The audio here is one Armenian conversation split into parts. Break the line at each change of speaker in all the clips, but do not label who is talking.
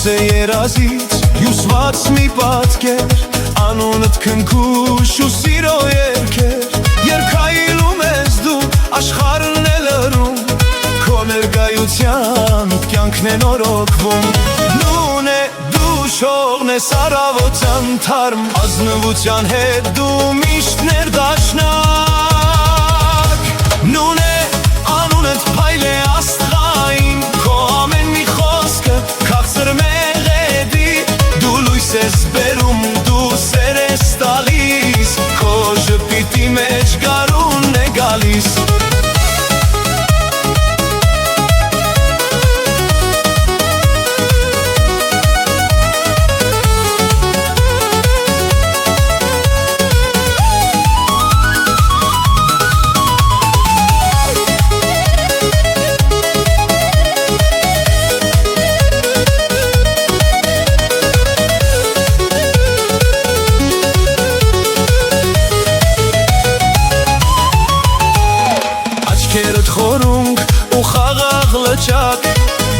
է երազից հյուսված մի պատկեր, անունդ քնքուշ ու սիրո երգեր, երգայլում ես դու, աշխարհն է լռում, քո ներկայության կյանքն է նորոգվում, նուն է դու շողն ես առավոտյան թարմ, ազնվության հետ դու միշտ ներդաշնակ, նուն է անունդ փայլ է աստղային, քո ամեն մի խոսքը քաղցր մեղեդի, դու լույս ես բերում, դու սեր ես տալիս, քո ժպիտի մեջ գարունն է գալիս։ Աչքերդ խորունգ ու խաղաղ լճակ,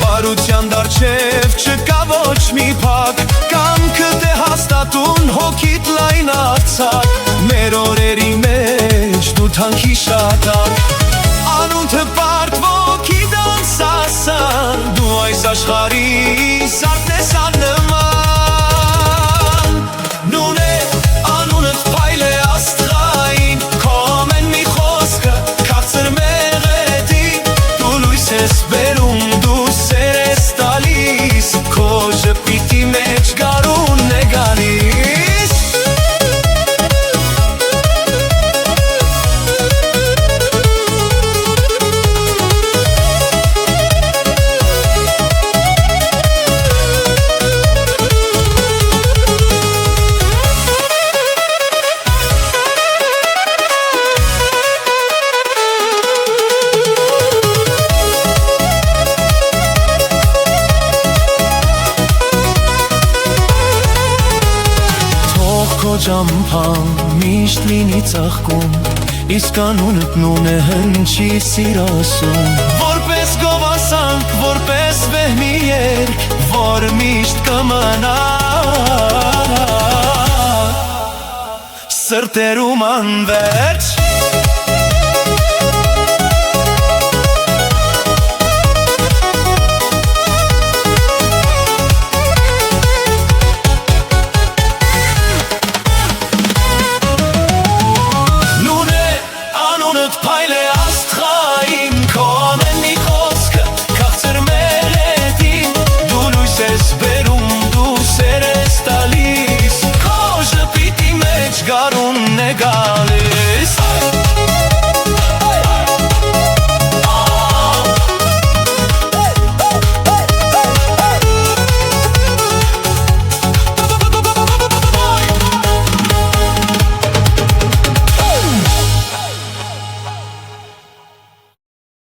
բարության դարչև չկա ոչ մի փակ, կամքդ է հաստատուն հոգիդ լայն արձակ, մեր օրերի մեջ դու թանքի շատակ, անունդ հպարտ ոգի դանսասան, դու այս աշխարհի սարդն ես աննման, նուն է անունդ փայլ է աստղային, քո ամեն մի խոսքը քաղցր մեղեդի, դու լույս ես բերում, դու սեր ես տալիս, քո ժպիտի մեջ գարունն է գալիս։ Քո ճամփան միշտ լինի ծաղկում, իսկ անունդ նուն է հնչի սիրասում, որպես գովասանք, որպես վեհ մի երգ, որ միշտ կմնա սրտերում անվերջ։